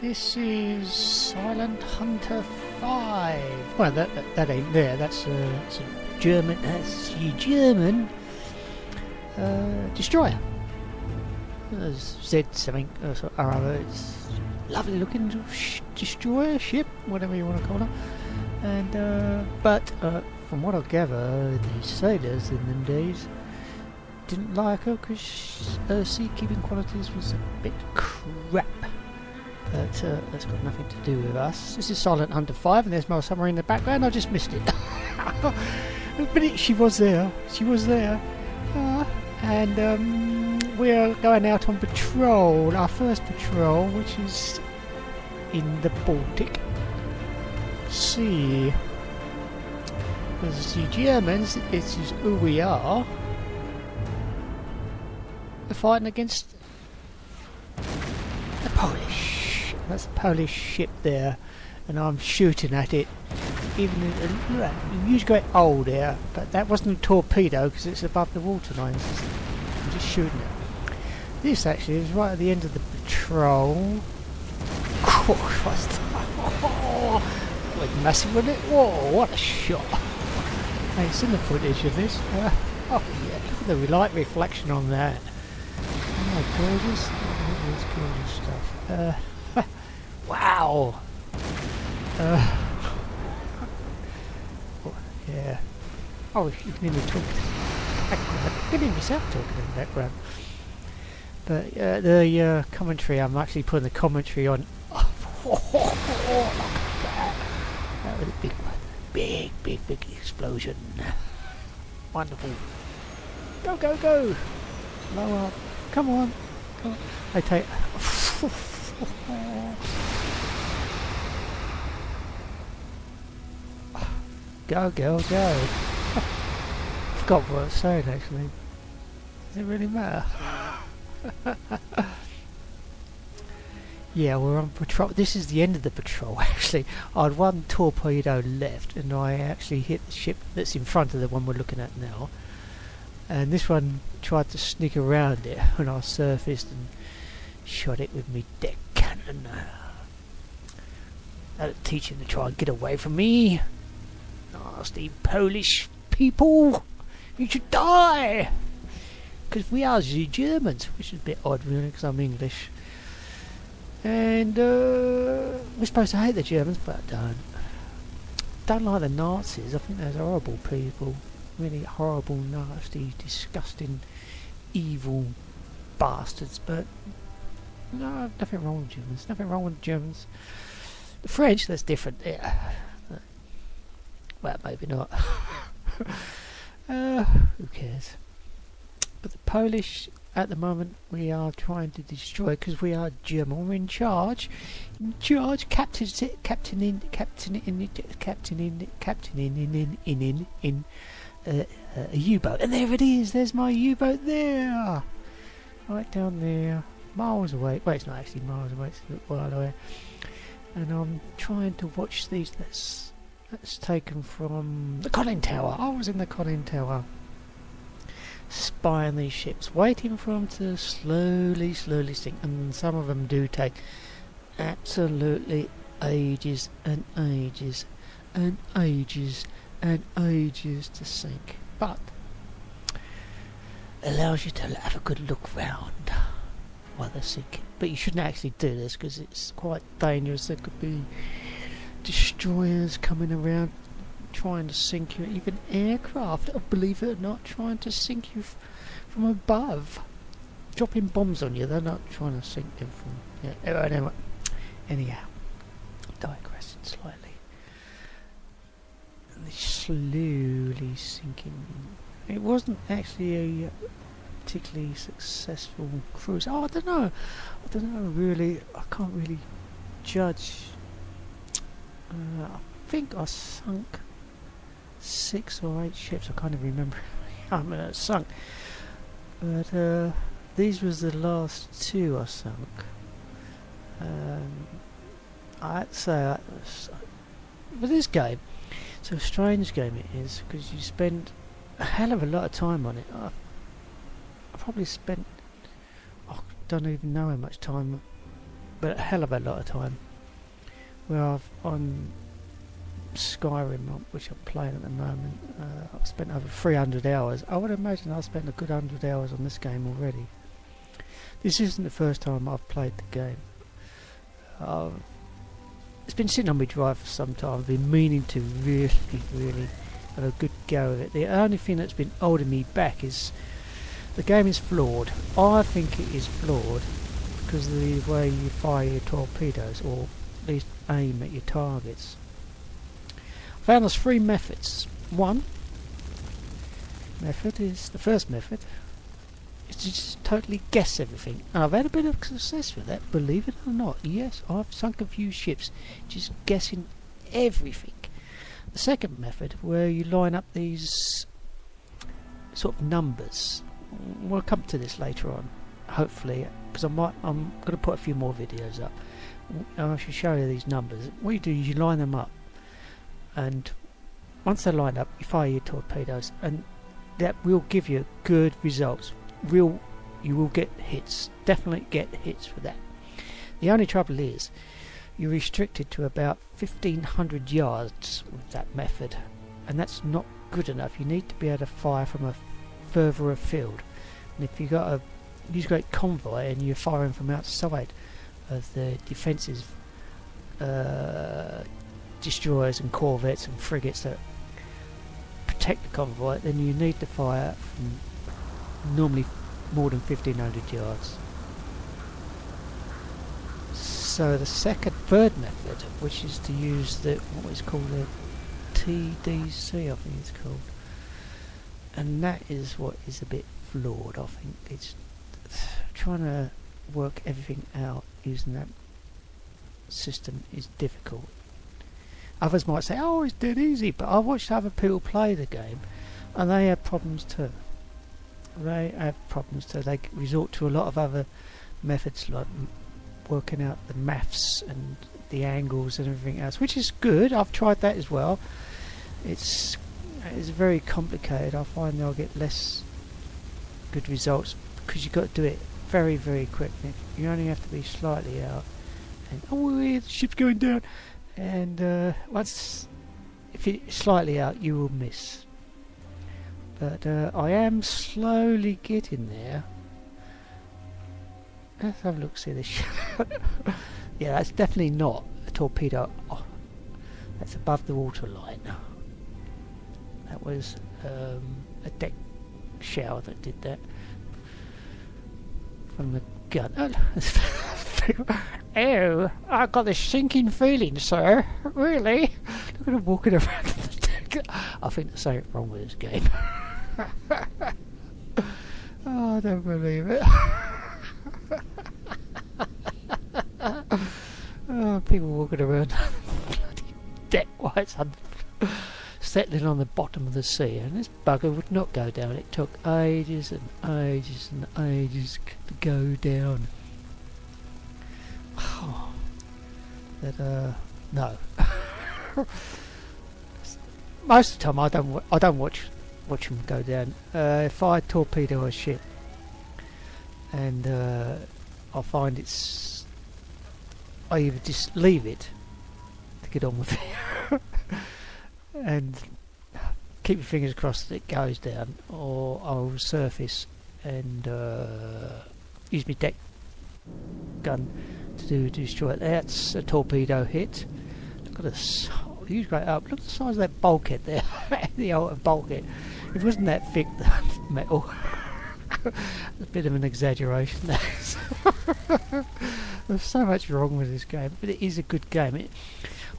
This is Silent.Hunter.5. Well, that ain't there. That's German. That's German destroyer. Z something or other. It's lovely looking destroyer ship, whatever you want to call her. And but from what I gather, the sailors in them days didn't like her because her seakeeping qualities was a bit crap. But that's got nothing to do with us. This is Silent.Hunter.5, and there's my submarine in the background. I just missed it. But she was there. She was there. And we're going out on patrol. Our first patrol, which is in the Baltic Sea. Because the Germans, this is who we are. We're fighting against the Polish. That's a Polish ship there, and I'm shooting at it. Even the news got old there, but that wasn't a torpedo because it's above the water lines. I'm just shooting it. This actually is right at the end of the patrol. Oh, massive, wasn't it? Whoa, what a shot! I ain't seen the footage of this. Oh yeah, look at the light reflection on that. Oh my gorgeous, it's gorgeous stuff. Wow. Yeah. Oh, you can hear me talking in the background. You can hear myself talking in the background. But the commentary, I'm actually putting the commentary on. Oh, look at that. That was a big explosion. Wonderful. Go, go, go. Slow up. Come on. Come on. I take... Go, girl, go. Forgot what I was saying actually. Does it really matter? Yeah, we're on patrol. This is the end of the patrol actually. I had one torpedo left and I actually hit the ship that's in front of the one we're looking at now. And this one tried to sneak around it when I surfaced and shot it with me deck cannon. That'll teach him to try and get away from me. Nasty Polish people! You should die! Because we are the Germans, which is a bit odd really because I'm English. And we're supposed to hate the Germans, but I don't like the Nazis. I think they're horrible people. Really horrible, nasty, disgusting, evil bastards. But no, nothing wrong with Germans. Nothing wrong with Germans. The French, that's different. Yeah. Well, maybe not. Who cares? But the Polish, at the moment, we are trying to destroy because we are German. We're in charge. In charge, captain in a U-boat. And there it is. There's my U-boat there. Right down there, miles away. Well, it's not actually miles away. It's a little while away. And I'm trying to watch these. That's taken from the conning tower. I was in the conning tower spying these ships, waiting for them to slowly sink, and some of them do take absolutely ages and ages and ages and ages to sink, but allows you to have a good look round while they're sinking. But you shouldn't actually do this because it's quite dangerous. There could be destroyers coming around trying to sink you, even aircraft, believe it or not, trying to sink you from above, dropping bombs on you. They're not trying to sink you from... Yeah, anyhow, digressing slightly. And they're slowly sinking. It wasn't actually a particularly successful cruise. Oh, I don't know really. I can't really judge. I think I sunk 6 or 8 ships. I can't even remember how many I sunk. But these was the last 2 I sunk. I'd say with this game, it's a strange game it is because you spend a hell of a lot of time on it. I probably spent, I don't even know how much time but a hell of a lot of time. Well, on Skyrim, which I'm playing at the moment, I've spent over 300 hours. I would imagine I've spent a good 100 hours on this game already. This isn't the first time I've played the game. It's been sitting on my drive for some time. I've been meaning to really have a good go of it. The only thing that's been holding me back is the game is flawed. I think it is flawed because of the way you fire your torpedoes, or at least aim at your targets. I found there's 3 methods. One method is the first method. It's to just totally guess everything, and I've had a bit of success with that, believe it or not. Yes, I've sunk a few ships just guessing everything. The second method, where you line up these sort of numbers. We'll come to this later on, hopefully, because I'm going to put a few more videos up. I should show you these numbers. What you do is you line them up, and once they're lined up, you fire your torpedoes, and that will give you good results. You will get hits, definitely get hits for that. The only trouble is you're restricted to about 1500 yards with that method, and that's not good enough. You need to be able to fire from a further afield, and if you've got a great convoy and you're firing from outside of the defensive destroyers and corvettes and frigates that protect the convoy, then you need to fire from normally more than 1500 yards. So the third method, which is to use what is called the TDC, I think it's called, and that is what is a bit flawed. I think it's trying to work everything out using that system is difficult. Others might say, oh, it's dead easy, but I've watched other people play the game and they have problems too. They resort to a lot of other methods, like working out the maths and the angles and everything else, which is good. I've tried that as well. It's very complicated. I find they'll get less good results because you've got to do it very, very quickly. You only have to be slightly out, and oh, the ship's going down, and if you're slightly out, you will miss. But I am slowly getting there. Let's have a look, see this. Yeah, that's definitely not a torpedo. Oh, that's above the water line. That was a deck shower that did that from the gun. Oh, I've got this sinking feeling, sir. Really? Look at him walking around the deck. I think there's something wrong with this game. Oh, I don't believe it. Oh, people walking around bloody deck while it's settling on the bottom of the sea, and this bugger would not go down. It took ages and ages and ages to go down. Oh, no. Most of the time I don't watch them go down. If I torpedo a ship and I find I either just leave it to get on with it and keep your fingers crossed that it goes down, or I'll surface and use my deck gun to destroy it. That's a torpedo hit. Look at this huge great up. Look at the size of that bulkhead there. The old bulkhead. If it wasn't that thick, the metal. A bit of an exaggeration there. There's so much wrong with this game, but it is a good game.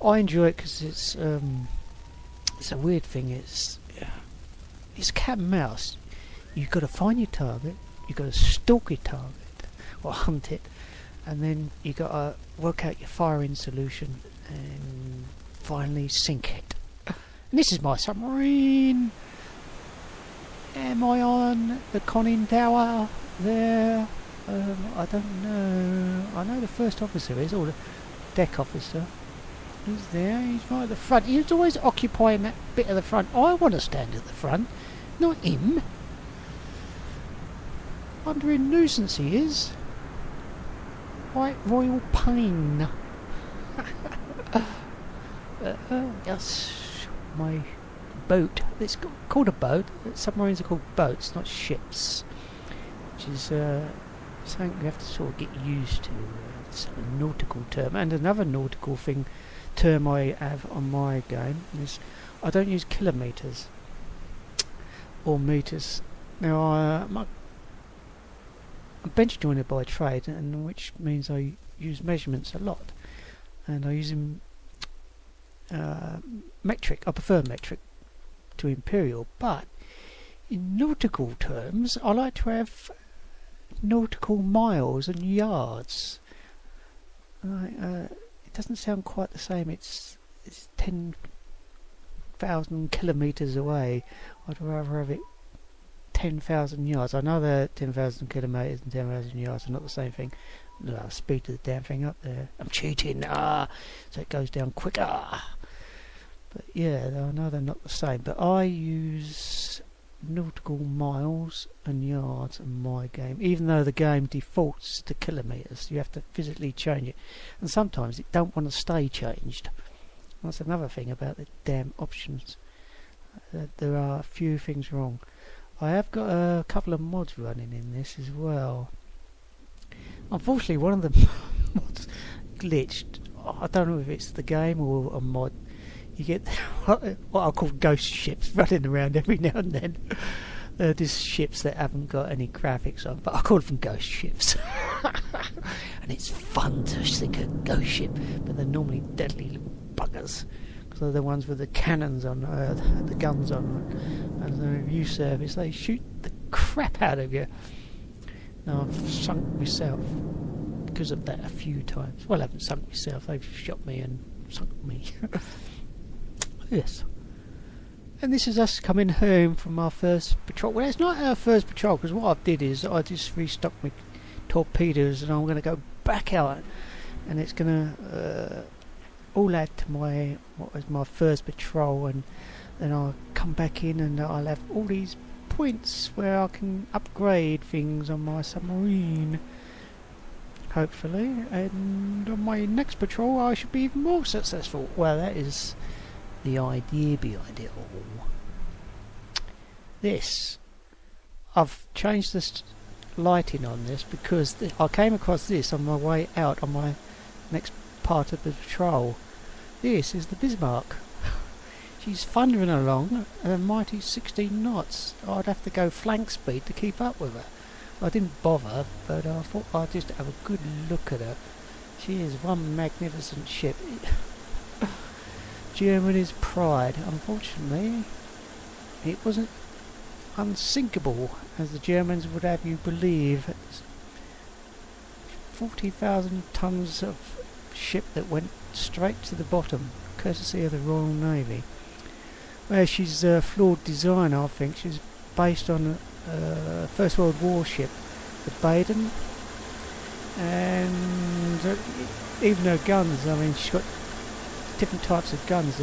I enjoy it because it's a weird thing. It's cat and mouse. You've got to find your target, you've got to stalk your target or hunt it, and then you've got to work out your firing solution and finally sink it. And this is my submarine. Am I on the conning tower there? I don't know. I know the first officer is, or the deck officer. He's there, he's right at the front. He's always occupying that bit of the front. I want to stand at the front, not him. Wondering nuisance he is. White Royal Pain. That's my boat. It's called a boat. Submarines are called boats, not ships. Which is something you have to sort of get used to. It's a nautical term. And another nautical term I have on my game is I don't use kilometres or metres. Now I'm bench joiner by trade, and which means I use measurements a lot, and I use them metric. I prefer metric to imperial, but in nautical terms I like to have nautical miles and yards. It doesn't sound quite the same. It's 10,000 kilometres away. I'd rather have it 10,000 yards. I know that 10,000 kilometres and 10,000 yards are not the same thing. No, speed of the damn thing up there. I'm cheating. So it goes down quicker. But yeah, I know they're not the same. But I use nautical miles and yards in my game. Even though the game defaults to kilometres, you have to physically change it. And sometimes it don't want to stay changed. That's another thing about the damn options. There are a few things wrong. I have got a couple of mods running in this as well. Unfortunately, one of the mods glitched. I don't know if it's the game or a mod. You get what I call ghost ships running around every now and then. They're just ships that haven't got any graphics on, but I call them ghost ships. And it's fun to sink a ghost ship, but they're normally deadly little buggers. Because they're the ones with the cannons on, the guns on, and the review service, they shoot the crap out of you. Now I've sunk myself because of that a few times. Well, I haven't sunk myself, they've shot me and sunk me. Yes. And this is us coming home from our first patrol. Well, it's not our first patrol, because what I did is I just restocked my torpedoes, and I'm going to go back out, and it's going to all add to what was my first patrol, and then I'll come back in and I'll have all these points where I can upgrade things on my submarine, hopefully, and on my next patrol I should be even more successful. Well, that is the idea behind it all. This, I've changed this lighting on this because I came across this on my way out on my next part of the patrol. This is the Bismarck. She's thundering along at a mighty 16 knots. I'd have to go flank speed to keep up with her. I didn't bother, but I thought I'd just have a good look at her. She is one magnificent ship. Germany's pride. Unfortunately, it wasn't unsinkable as the Germans would have you believe. It's 40,000 tons of ship that went straight to the bottom, courtesy of the Royal Navy. Well, she's a flawed design, I think. She's based on a First World War ship, the Baden, and even her guns, I mean, she's got different types of guns.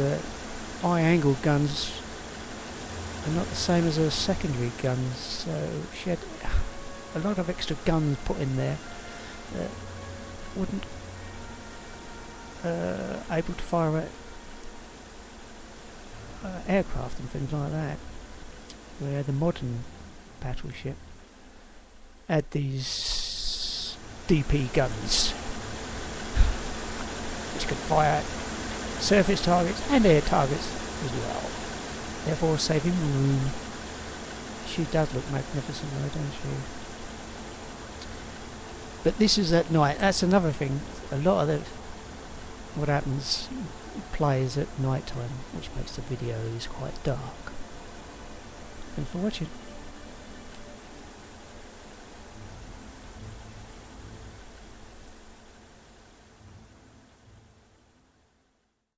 High-angle guns are not the same as her secondary guns, so she had a lot of extra guns put in there that wouldn't able to fire at aircraft and things like that, where the modern battleship had these DP guns which could fire at surface targets and air targets as well, therefore saving room. She does look magnificent though, don't she? But this is at night. That's another thing. A lot of what happens plays at night time, which makes the videos quite dark. Thanks for watching.